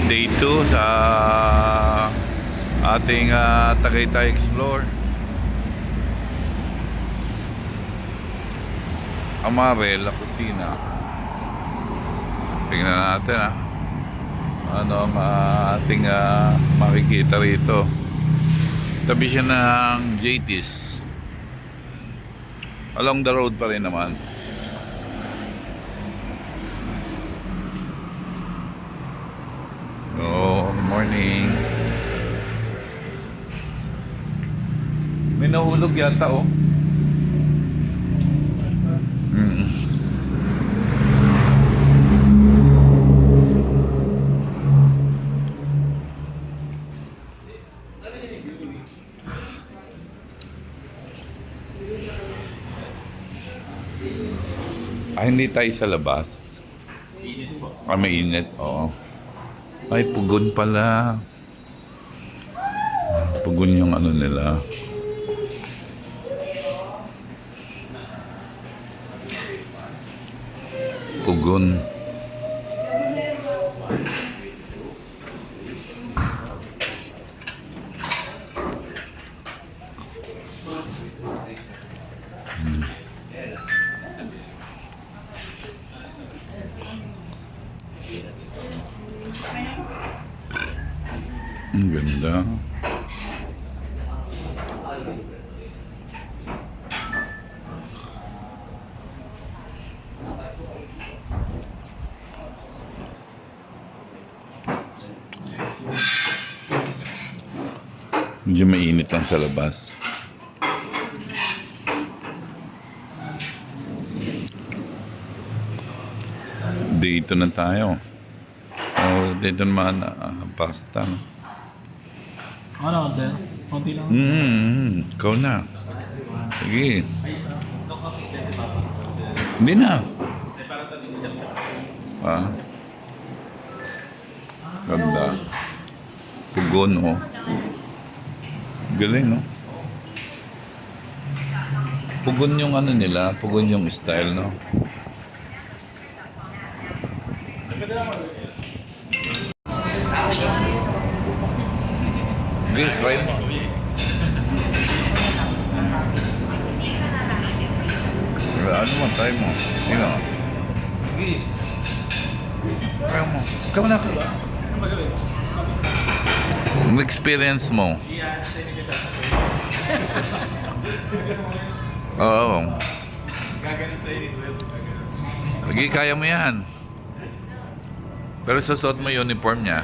Day 2 sa ating Tagaytay Explore. Amarela Kusina. Tingnan natin ano ang ating makikita rito. Tabi siya ng JT's. Along the road pa rin naman. Oh, good morning. May nahulog yata hindi tayo sa labas. May init, oo. Ay, pugon pala. Pugon yung ano nila. Pugon. Ang ganda. Medyo mainit lang sa labas. Dito na tayo. Dito naman pasta. Ano, Del? Konti lang. Ikaw na. Sige. Hindi na. Ganda. Pugon, Galing, Pugon yung ano nila. Pugon yung style, Sige, try mo. Ano mo, try mo. Sige. Try mo. Ikaw na. Ang experience mo. Oo. Sige, kaya mo yan. Pero susuot mo yung uniform niya.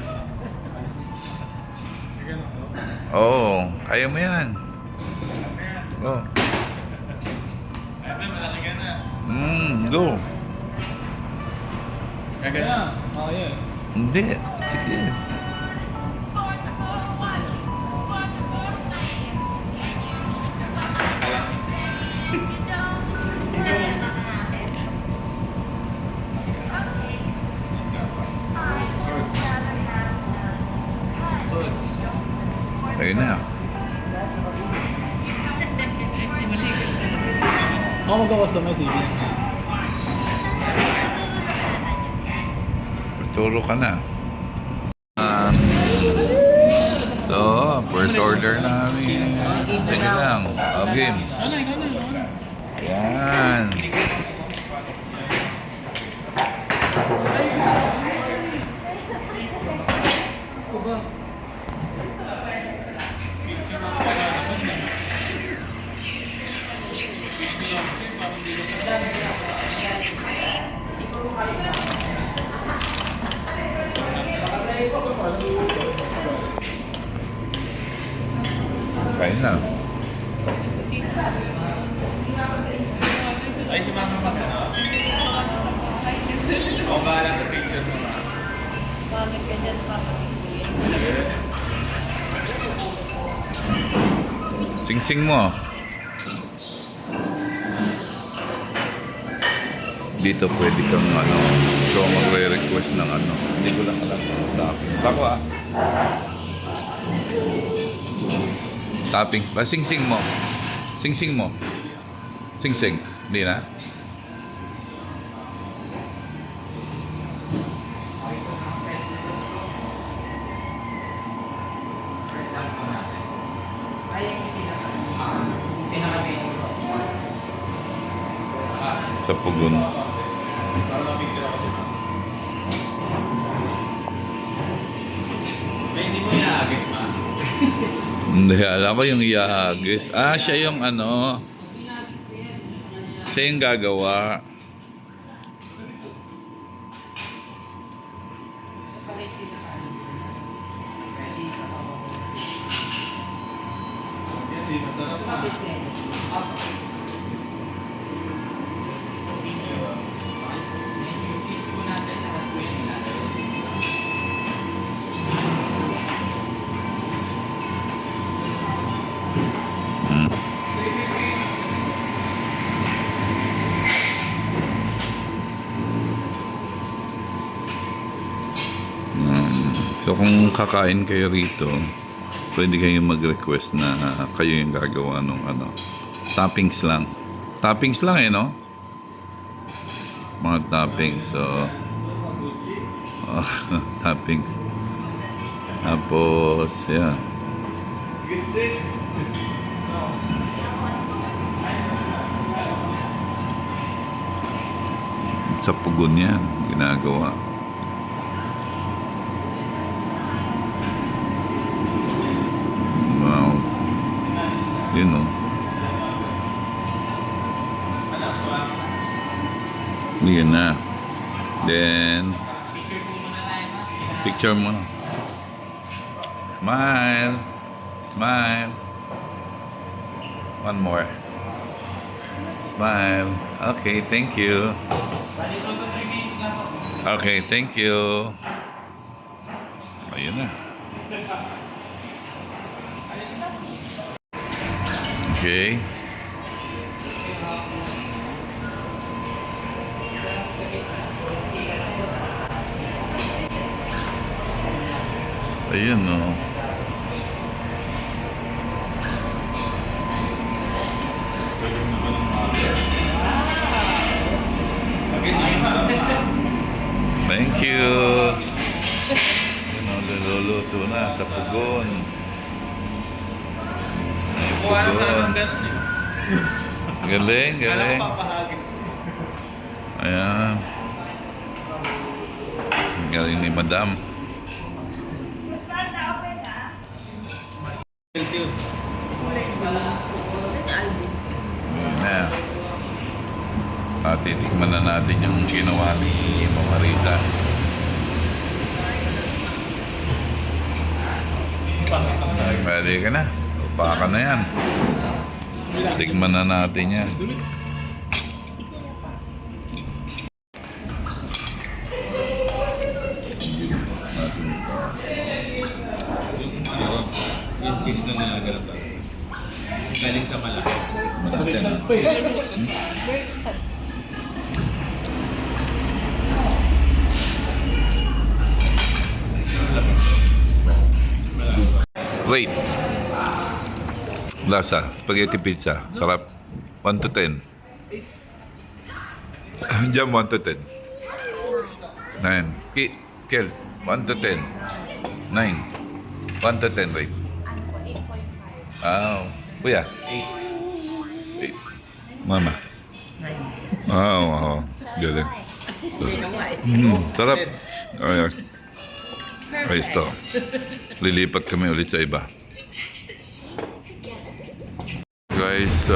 Oo, kaya mo yan. Go. Kaya? Oo, yan. Hindi. Sige. Ayun na. Ako magka-customize CV. Turo ka na. First order namin. Sige lang. Okay. Ano? Yan. Kain na. Ay, si Mama Pata na. Ako bahala sa picture mo. Bakit ka dyan, Papa? Sing-sing mo. Dito pwede kang ikaw magre-request ng Hindi ko lang alam. Bako Toppings ba? Sing-sing mo. Sing-sing mo. Sing-sing. Hindi na. Sa Pugon. Para mapicture ako siya. May hindi mo inaagis, ma. Hindi, alam ko yung iahagis. Ah, siya yung ano. Siya yung gagawa. Hindi, masarap na. Hmm. So kung kakain kayo rito, pwede kayong mag-request na kayo yung gagawa ng ano. Toppings lang. Toppings lang no? Mga toppings. So, toppings. Tapos, yan. Good sit. Sa Pugon yan, ginagawa. Wow. Yun o. Yun na. Then, picture mo. Smile. Smile. One more. Smile. Okay, thank you. Okay, thank you. Ayun na. Okay. Ayun, no. Thank you. Yun, luluto na sa Pugon. Kuha na sana ng ganun eh. Galing, galing. Kala ko papahagis. Ayan. Galing ni Madam. Thank you. Ayan na. Titikman na natin yung ginawa ni Mama Risa. Pwede ka na. Upaka na yan. Tikman na natin yan. Yung cheese na nilagyan ba? Galing sa malaki. Rate. Lasa. Spaghetti pizza. Sarap. 1 to 10. Jam 1 to 10. 9. Kel. 1 to 10. 9. 1 to 10 rate. Kuya. 8. Mama. Wow. Galing. Sarap. Ayos. Ayos to. Lilipat kami ulit sa iba. Guys,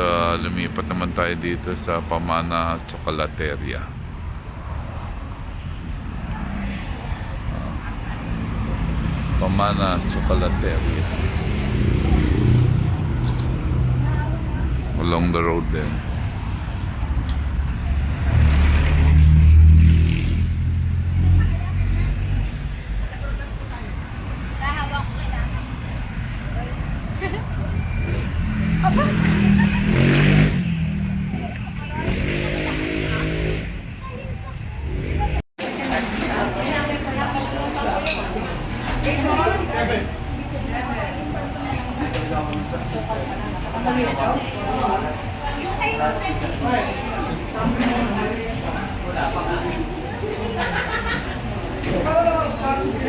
lumipat naman tayo dito sa Pamana Chocolateria. Pamana Chocolateria. Along the road there.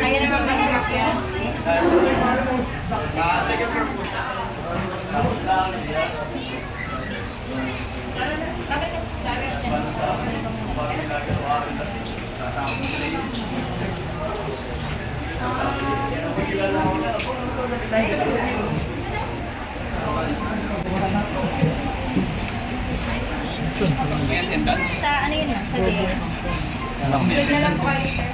Kaya naman mahirap yan. Bakit Sa ano yun lang? Sa jail. Tulad na lang po kayo, sir.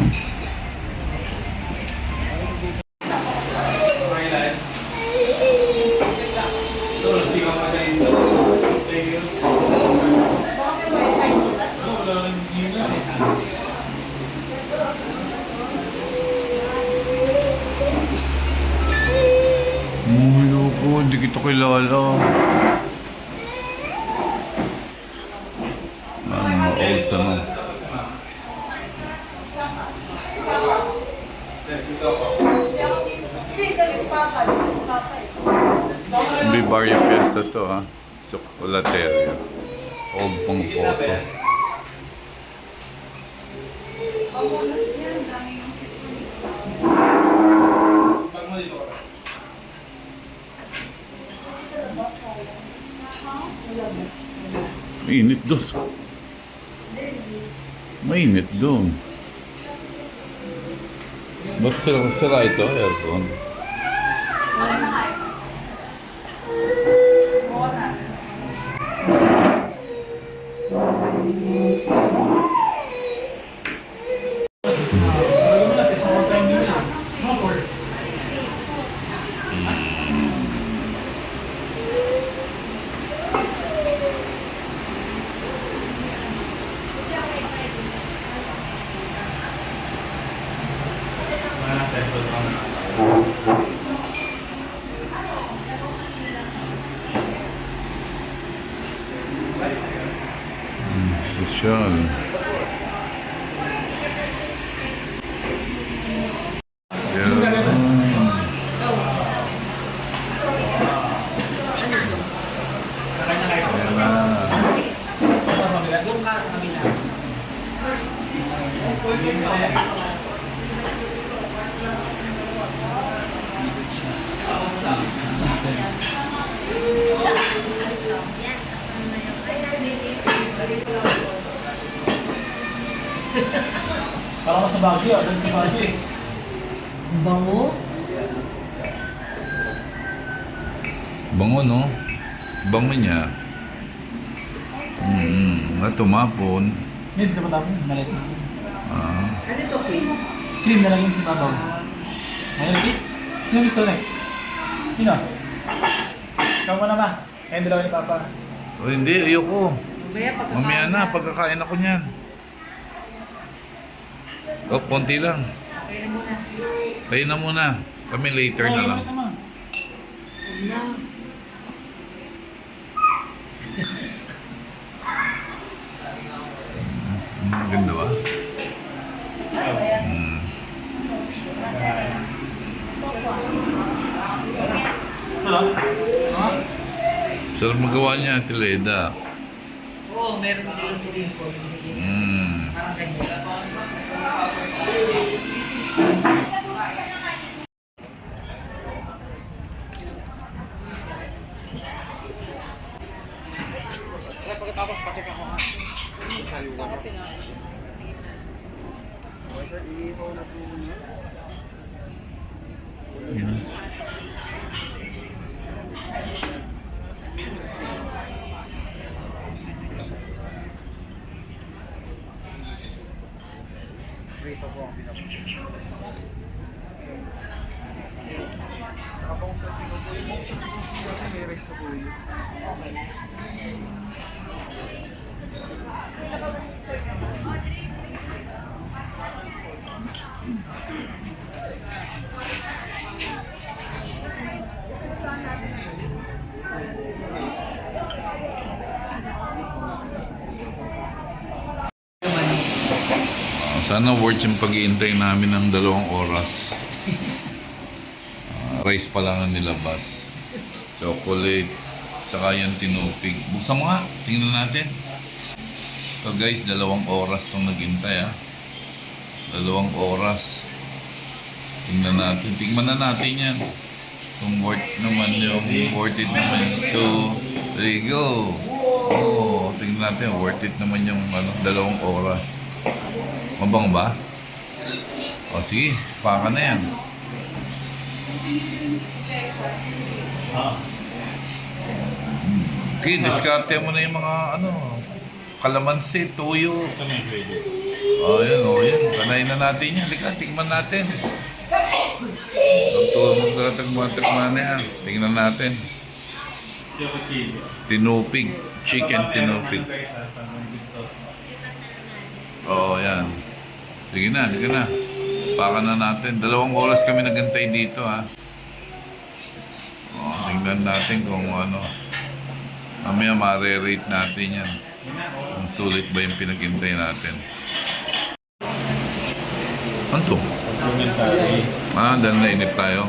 Mulo ko, hindi kita kilala. Mga old sa mga. Hindi Barrio Fiesta to ha. Chocolateria. Old pang photo. Mainit doon. Mainit doon. Ba't sira ito? Aircon? Sosyal. Parang sa Baguio, doon sa Baguio eh. Bango? Bango no? Bango niya. Tumapon. Hindi, dito pa tapos. Malit. Ah. Ano to, Queen? Cream na lang yung sibabaw. Ngayon, Ricky? Sino gusto next? Sino? Ikaw mo naman. Kayong dalawa ni Papa. O hindi, ayoko. Mamaya pagkakain Mamaya na, pagkakain ako niyan. O, konti lang. Kaya na muna. Kayo na muna. Kami later na lang. naman. Huwag na. Ganda ba? Sarap? Ha? Sarap magawa niya, Ate Leda. Oo, meron din yung ko. Parang ganyan. Pagkatapos, pacheck ako ha. Rito po ang Sana worth yung pag-iintay namin ng 2 oras. Rice pa lang ang nilabas. Chocolate. Tsaka yung tinupig. Buksan mo nga. Tingnan natin. So guys, 2 oras itong naghintay 2 oras. Tingnan natin. Tingnan na natin yan. Kung worth naman yung worth it naman. 2, 3, go! Oh, tingnan natin. Worth it naman yung 2 oras. Mabang ba? O sige, paka na yan. Okay, diskarte mo na yung mga ano, kalamansi, tuyo. Oh, yun, oh, yun. Kanayin na natin yan. Halika, tikman natin. Tagman na yan. Tingnan natin. Tinupig. Chicken tinupig. Oh, yan. Sige na, sige na. Paka na natin. 2 oras kami nagantay dito, ha. Oh, tingnan natin kung ano. Mamaya ma-re-rate natin yan. Kung sulit ba yung pinaghintay natin. Ano to? Ah, dahil nainip tayo.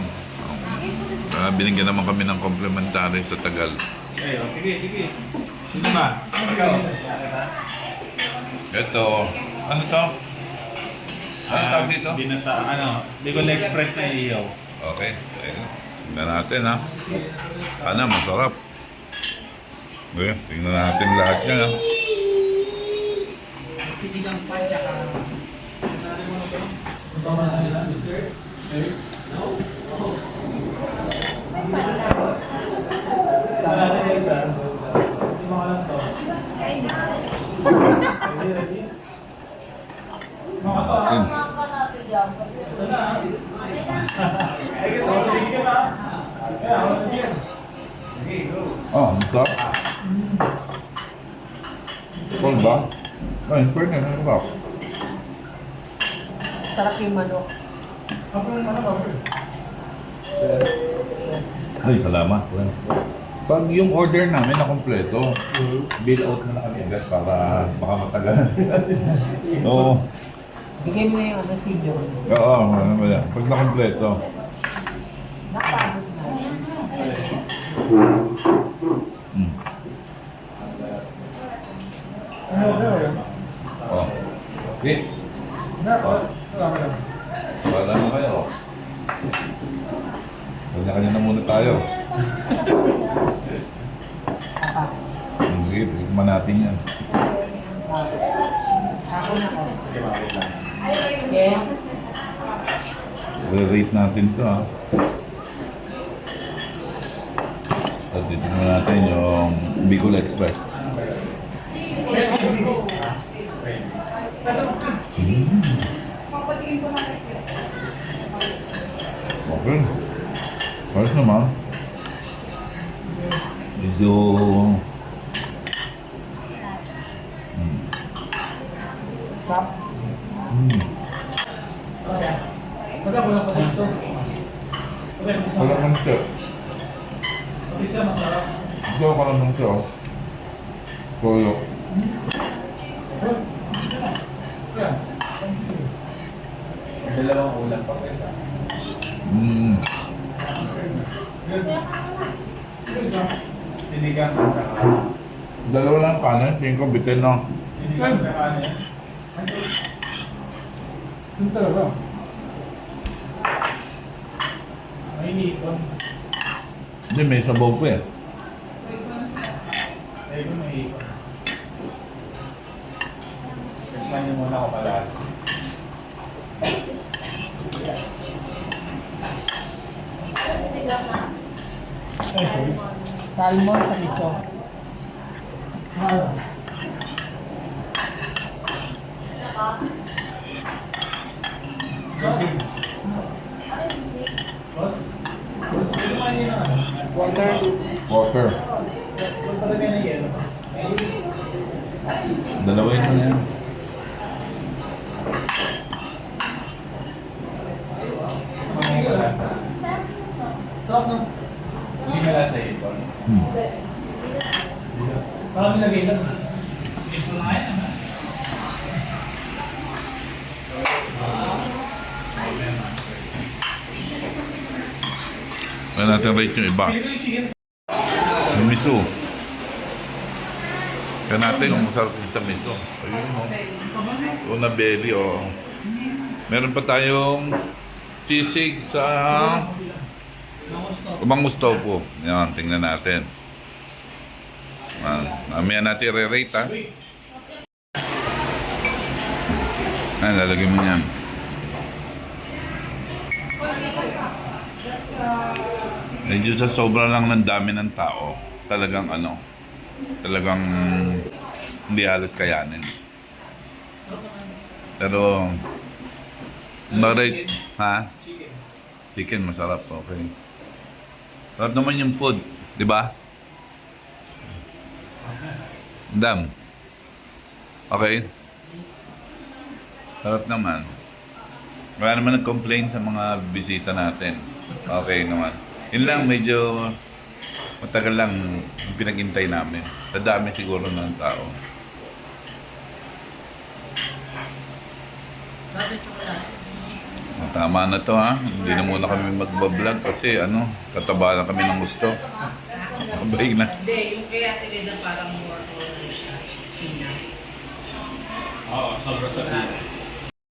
Binigyan naman kami ng complimentary sa Tagal. Sige. Gusto ba? Ito. Ano to? Ano tawag dito? Bicol Express na iyaw. Okay. Tingnan natin, ha. Sana masarap. Okay, tingnan natin lahat yan, ha. Sinigang pa, tsaka... Oh, ang sarap. Cold ba? Ay, pwede na ba? Sarap yung manok. Ay, salamat. Pag yung order namin na kompleto, bill out na kami agad para baka matagal. Oo. Bigay mo na yung ano, si John. Oo, ano ba yan? Pag na-kompleto. Napagod na. Oh. Okay. Oh. Wala na kayo. Kanya-kanya na muna tayo. Sige, tikman natin yan. Ako na ko. Okay. Re-rate natin ito, ha. At titignan natin yung Bicol Express. Okay. Ayos naman. Medyo... Wala naman siya. Ito ka naman siya. Toyo. Dalawang ulam pa kayo. Sinigang. Dalawa lang kanin. Tingin ko bitin na. Sinigang na ano yan? Yung talaga. May nipon. Hindi, may sabaw pa eh. Ayun, may nipon. Tikman niyo muna ako pala. Salmon sa miso. Boss? Boss, tikman niyo na ano? Water. Water. Huwag pa rin na yelo, boss. Dalawin mo na yan. Sarap no? Hindi ka lang sa ito. Parang nilagay lang. Gusto na yan. Kaya natin rate yung iba. Pili ko yung chicken. Yung miso. Kaya natin kung masarap yung sa miso. Ayun o. Una belly o. Meron pa tayong sisig sa Umang gusto po. Yan, tingnan natin. Mamaya natin re-rate, ha. Lalagyan mo niyan. Medyo sa sobra lang ng dami ng tao, talagang talagang hindi halos kayanin. Pero, ha? Chicken, masarap, okay. Sarap naman yung food, di ba? Dam. Okay. Sarap naman. Wala naman nag-complain sa mga bisita natin. Okay naman. Yun lang, medyo matagal lang yung pinag-intay namin. Sa dami siguro ng tao. Sa atin chocolate. Tama na to ha. Hindi na muna kami magbablog kasi kataba na kami ng gusto. Abay na. Hindi, yung kaya Ate Leda parang more on siya. Pina. Oo, sobra sa